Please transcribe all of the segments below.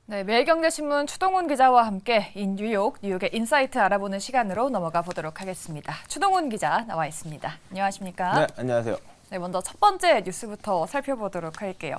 네, 매일경제신문 추동훈 기자와 함께 뉴욕의 인사이트 알아보는 시간으로 넘어가 보도록 하겠습니다. 추동훈 기자 나와 있습니다. 안녕하십니까? 네, 안녕하세요. 네, 먼저 첫 번째 뉴스부터 살펴보도록 할게요.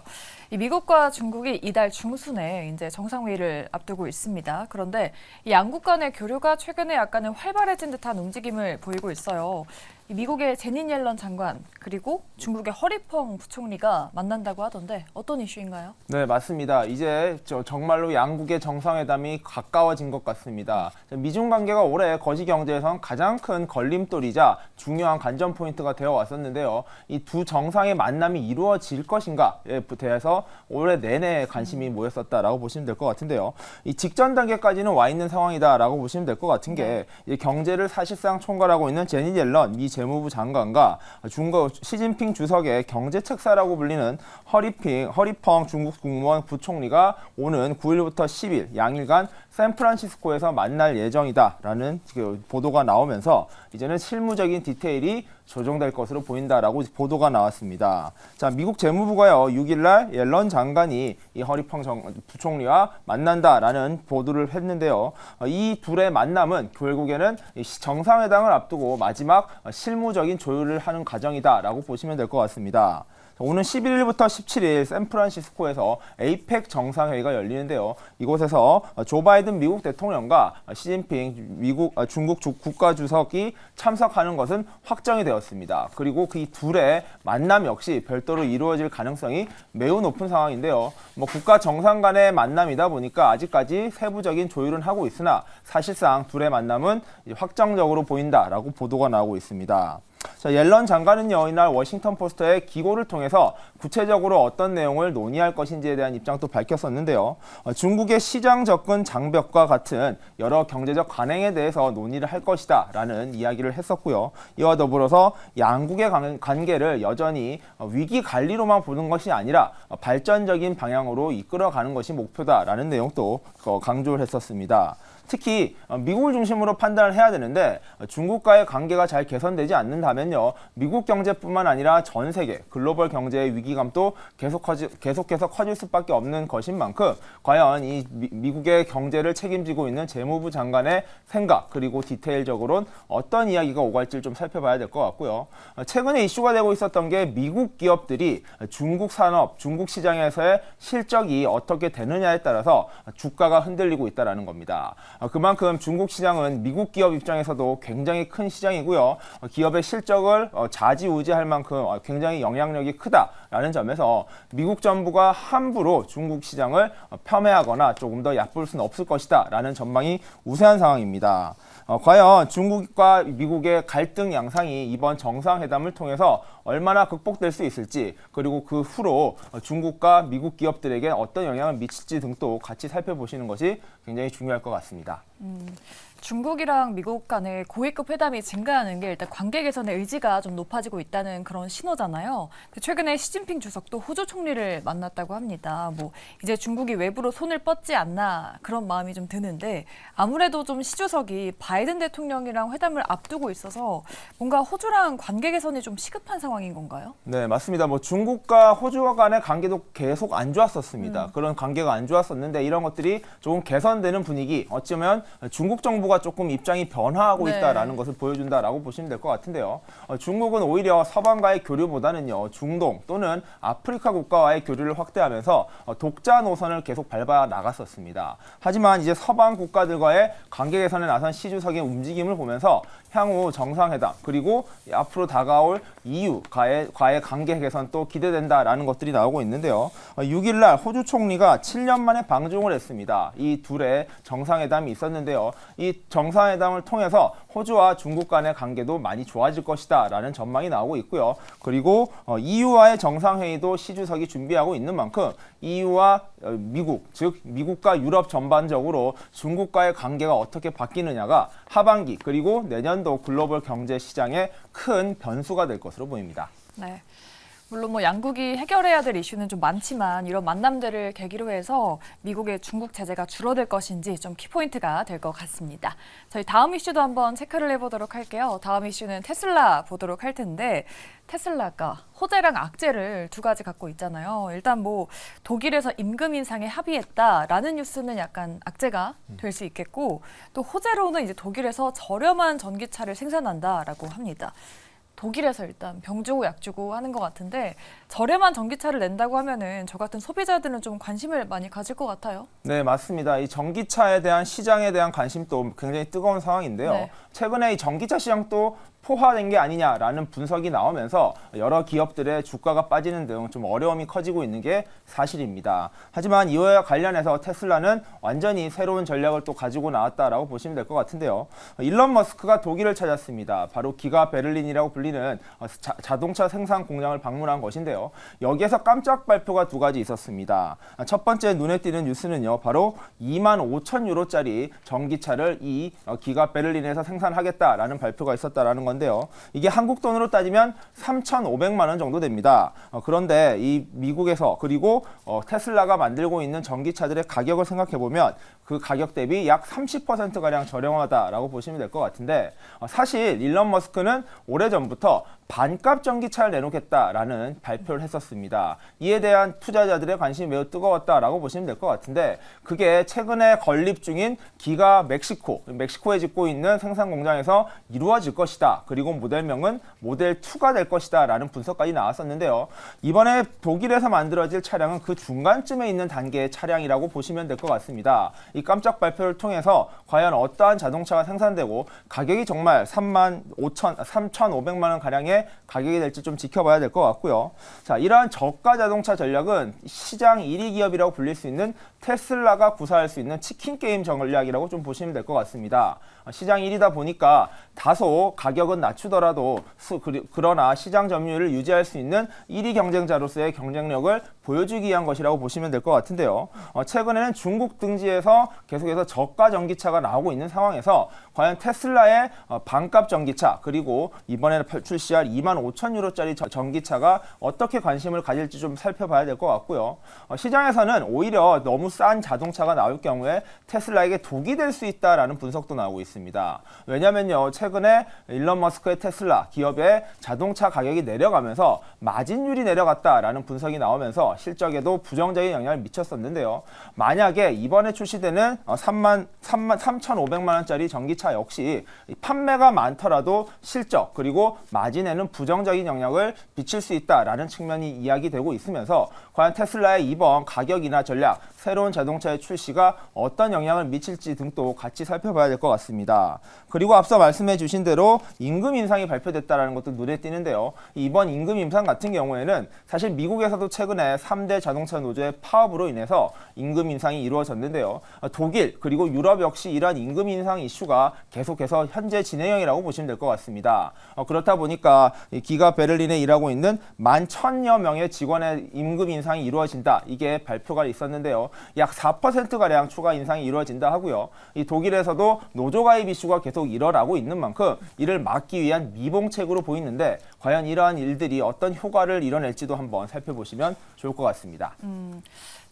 이 미국과 중국이 이달 중순에 이제 정상회의를 앞두고 있습니다. 그런데 이 양국 간의 교류가 최근에 약간은 활발해진 듯한 움직임을 보이고 있어요. 이 미국의 제닛 옐런 장관 그리고 중국의 허리펑 부총리가 만난다고 하던데 어떤 이슈인가요? 네, 맞습니다. 이제 정말로 양국의 정상회담이 가까워진 것 같습니다. 미중 관계가 올해 거시 경제에선 가장 큰 걸림돌이자 중요한 관전 포인트가 되어 왔었는데요. 이 두 정상의 만남이 이루어질 것인가에 대해서 올해 내내 관심이 모였었다라고 보시면 될 것 같은데요. 이 직전 단계까지는 와 있는 상황이다라고 보시면 될 것 같은 게 경제를 사실상 총괄하고 있는 제닛 옐런 미 재무부 장관과 중국 시진핑 주석의 경제 책사라고 불리는 허리펑 중국 국무원 부총리가 오는 9일부터 10일 양일간 샌프란시스코에서 만날 예정이다라는 보도가 나오면서 이제는 실무적인 디테일이 조정될 것으로 보인다라고 보도가 나왔습니다. 자, 미국 재무부가요 6일날 옐런 장관이 이 허리펑 부총리와 만난다라는 보도를 했는데요. 이 둘의 만남은 결국에는 정상회담을 앞두고 마지막 실무적인 조율을 하는 과정이다라고 보시면 될 것 같습니다. 오는 11일부터 17일 샌프란시스코에서 에이펙 정상회의가 열리는데요. 이곳에서 조 바이든 미국 대통령과 시진핑 중국 국가주석이 참석하는 것은 확정이 되었습니다. 그리고 그 둘의 만남 역시 별도로 이루어질 가능성이 매우 높은 상황인데요. 국가 정상 간의 만남이다 보니까 아직까지 세부적인 조율은 하고 있으나 사실상 둘의 만남은 확정적으로 보인다라고 보도가 나오고 있습니다. 자, 옐런 장관은요, 이날 워싱턴 포스트의 기고를 통해서 구체적으로 어떤 내용을 논의할 것인지에 대한 입장도 밝혔었는데요. 중국의 시장 접근 장벽과 같은 여러 경제적 관행에 대해서 논의를 할 것이다 라는 이야기를 했었고요. 이와 더불어서 양국의 관계를 여전히 위기 관리로만 보는 것이 아니라 발전적인 방향으로 이끌어가는 것이 목표다라는 내용도 강조를 했었습니다. 특히 미국을 중심으로 판단을 해야 되는데 중국과의 관계가 잘 개선되지 않는다면요. 미국 경제뿐만 아니라 전 세계 글로벌 경제의 위기감도 계속해서 커질 수밖에 없는 것인 만큼 과연 이 미국의 경제를 책임지고 있는 재무부 장관의 생각 그리고 디테일적으로는 어떤 이야기가 오갈지를 좀 살펴봐야 될 것 같고요. 최근에 이슈가 되고 있었던 게 미국 기업들이 중국 산업, 중국 시장에서의 실적이 어떻게 되느냐에 따라서 주가가 흔들리고 있다는 겁니다. 그만큼 중국 시장은 미국 기업 입장에서도 굉장히 큰 시장이고요. 기업의 실적을 좌지우지할 만큼 굉장히 영향력이 크다라는 점에서 미국 정부가 함부로 중국 시장을 폄훼하거나 조금 더 얕볼 수는 없을 것이다라는 전망이 우세한 상황입니다. 과연 중국과 미국의 갈등 양상이 이번 정상회담을 통해서 얼마나 극복될 수 있을지 그리고 그 후로 중국과 미국 기업들에게 어떤 영향을 미칠지 등도 같이 살펴보시는 것이 굉장히 중요할 것 같습니다. 중국이랑 미국 간의 고위급 회담이 증가하는 게 일단 관계 개선의 의지가 좀 높아지고 있다는 그런 신호잖아요. 최근에 시진핑 주석도 호주 총리를 만났다고 합니다. 이제 중국이 외부로 손을 뻗지 않나 그런 마음이 좀 드는데 아무래도 좀 시 주석이 바이든 대통령이랑 회담을 앞두고 있어서 뭔가 호주랑 관계 개선이 좀 시급한 상황인 건가요? 네, 맞습니다. 중국과 호주와 간의 관계도 계속 안 좋았었습니다. 그런 관계가 안 좋았었는데 이런 것들이 조금 개선되는 분위기, 어쩌면 중국 정부가 조금 입장이 변화하고 있다라는 것을 보여준다라고 보시면 될 것 같은데요. 중국은 오히려 서방과의 교류보다는요, 중동 또는 아프리카 국가와의 교류를 확대하면서 독자 노선을 계속 밟아 나갔었습니다. 하지만 이제 서방 국가들과의 관계 개선에 나선 시 주석의 움직임을 보면서 향후 정상회담 그리고 앞으로 다가올 EU과의 관계 개선도 기대된다라는 것들이 나오고 있는데요. 6일날 호주 총리가 7년 만에 방중을 했습니다. 이 둘의 정상회담이 있었는데요. 이 정상회담을 통해서 호주와 중국 간의 관계도 많이 좋아질 것이다 라는 전망이 나오고 있고요. 그리고 EU와의 정상회의도 시 주석이 준비하고 있는 만큼 EU와 미국, 즉 미국과 유럽 전반적으로 중국과의 관계가 어떻게 바뀌느냐가 하반기 그리고 내년도 글로벌 경제 시장에 큰 변수가 될 것으로 보입니다. 네. 물론 뭐 양국이 해결해야 될 이슈는 좀 많지만 이런 만남들을 계기로 해서 미국의 중국 제재가 줄어들 것인지 좀 키포인트가 될 것 같습니다. 저희 다음 이슈도 한번 체크를 해보도록 할게요. 다음 이슈는 테슬라 보도록 할 텐데 테슬라가 호재랑 악재를 두 가지 갖고 있잖아요. 일단 뭐 독일에서 임금 인상에 합의했다라는 뉴스는 약간 악재가 될 수 있겠고 또 호재로는 이제 독일에서 저렴한 전기차를 생산한다라고 합니다. 독일에서 일단 병 주고 약 주고 하는 것 같은데 저렴한 전기차를 낸다고 하면은 저 같은 소비자들은 좀 관심을 많이 가질 것 같아요. 네, 맞습니다. 이 전기차에 대한 시장에 대한 관심도 굉장히 뜨거운 상황인데요. 네. 최근에 이 전기차 시장도 포화된 게 아니냐라는 분석이 나오면서 여러 기업들의 주가가 빠지는 등 좀 어려움이 커지고 있는 게 사실입니다. 하지만 이와 관련해서 테슬라는 완전히 새로운 전략을 또 가지고 나왔다라고 보시면 될 것 같은데요. 일론 머스크가 독일을 찾았습니다. 바로 기가 베를린이라고 불리는 자동차 생산 공장을 방문한 것인데요. 여기에서 깜짝 발표가 두 가지 있었습니다. 첫 번째 눈에 띄는 뉴스는요. 바로 25,000유로짜리 전기차를 이 기가 베를린에서 생산하겠다라는 발표가 있었다라는 건데요. 이게 한국 돈으로 따지면 3,500만 원 정도 됩니다. 그런데 이 미국에서 그리고 테슬라가 만들고 있는 전기차들의 가격을 생각해 보면 그 가격 대비 약 30%가량 저렴하다라고 보시면 될 것 같은데 사실 일론 머스크는 오래전부터 반값 전기차를 내놓겠다라는 발표를 했었습니다. 이에 대한 투자자들의 관심이 매우 뜨거웠다라고 보시면 될 것 같은데 그게 최근에 건립 중인 기가 멕시코에 짓고 있는 생산 공장에서 이루어질 것이다. 그리고 모델명은 모델 2가 될 것이다 라는 분석까지 나왔었는데요. 이번에 독일에서 만들어질 차량은 그 중간쯤에 있는 단계의 차량이라고 보시면 될 것 같습니다. 이 깜짝 발표를 통해서 과연 어떠한 자동차가 생산되고 가격이 정말 3,500만 원 가량의 가격이 될지 좀 지켜봐야 될 것 같고요. 자, 이러한 저가 자동차 전략은 시장 1위 기업이라고 불릴 수 있는 테슬라가 구사할 수 있는 치킨 게임 전략이라고 좀 보시면 될 것 같습니다. 시장 1위다 보니까 다소 가격은 낮추더라도 그러나 시장 점유율을 유지할 수 있는 1위 경쟁자로서의 경쟁력을 보여주기 위한 것이라고 보시면 될 것 같은데요. 최근에는 중국 등지에서 계속해서 저가 전기차가 나오고 있는 상황에서 과연 테슬라의 반값 전기차 그리고 이번에 출시할 25,000유로짜리 전기차가 어떻게 관심을 가질지 좀 살펴봐야 될 것 같고요. 시장에서는 오히려 너무 싼 자동차가 나올 경우에 테슬라에게 독이 될 수 있다라는 분석도 나오고 있습니다. 왜냐면요. 최근에 일론 머스크의 테슬라 기업의 자동차 가격이 내려가면서 마진율이 내려갔다라는 분석이 나오면서 실적에도 부정적인 영향을 미쳤었는데요. 만약에 이번에 출시되는 3,500만 원짜리 전기차 역시 판매가 많더라도 실적 그리고 마진에는 부정적인 영향을 미칠 수 있다라는 측면이 이야기되고 있으면서 과연 테슬라의 이번 가격이나 전략, 새로운 자동차의 출시가 어떤 영향을 미칠지 등도 같이 살펴봐야 될 것 같습니다. 그리고 앞서 말씀해 주신 대로 임금 인상이 발표됐다는 것도 눈에 띄는데요. 이번 임금 인상 같은 경우에는 사실 미국에서도 최근에 3대 자동차 노조의 파업으로 인해서 임금 인상이 이루어졌는데요. 독일 그리고 유럽 역시 이러한 임금 인상 이슈가 계속해서 현재 진행형이라고 보시면 될 것 같습니다. 그렇다 보니까 기가 베를린에 일하고 있는 11,000여 명의 직원의 임금 인상이 이루어진다. 이게 발표가 있었는데요. 약 4%가량 추가 인상이 이루어진다 하고요. 이 독일에서도 노조 가입 이슈가 계속 일어나고 있는 만큼 이를 막기 위한 미봉책으로 보이는데 과연 이러한 일들이 어떤 효과를 이뤄낼지도 한번 살펴보시면 좋을 것 같습니다.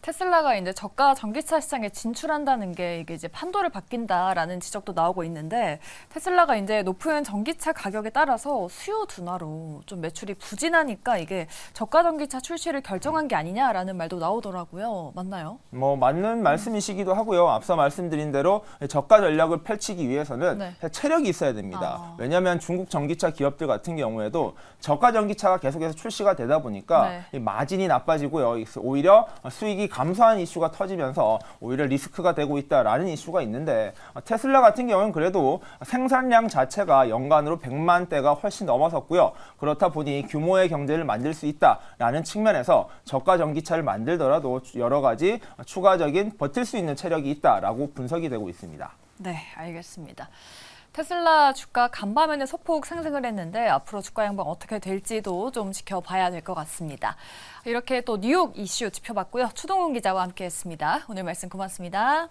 테슬라가 이제 저가 전기차 시장에 진출한다는 게 이게 이제 판도를 바뀐다라는 지적도 나오고 있는데 테슬라가 이제 높은 전기차 가격에 따라서 수요 둔화로 좀 매출이 부진하니까 이게 저가 전기차 출시를 결정한 게 아니냐라는 말도 나오더라고요. 맞나요? 뭐 맞는 말씀이시기도 하고요. 앞서 말씀드린 대로 저가 전략을 펼치기 위해서는 네. 체력이 있어야 됩니다. 왜냐하면 중국 전기차 기업들 같은 경우에도 저가 전기차가 계속해서 출시가 되다 보니까 네. 이 마진이 나빠지고요. 오히려 수익이 감소하는 이슈가 터지면서 오히려 리스크가 되고 있다라는 이슈가 있는데 테슬라 같은 경우는 그래도 생산량 자체가 연간으로 100만 대가 훨씬 넘어섰고요. 그렇다 보니 규모의 경제를 만들 수 있다라는 측면에서 저가 전기차를 만들더라도 여러 가지 추가적인 버틸 수 있는 체력이 있다라고 분석이 되고 있습니다. 네, 알겠습니다. 테슬라 주가 간밤에는 소폭 상승을 했는데 앞으로 주가 양방 어떻게 될지도 좀 지켜봐야 될 것 같습니다. 이렇게 또 뉴욕 이슈 짚어봤고요. 추동훈 기자와 함께했습니다. 오늘 말씀 고맙습니다.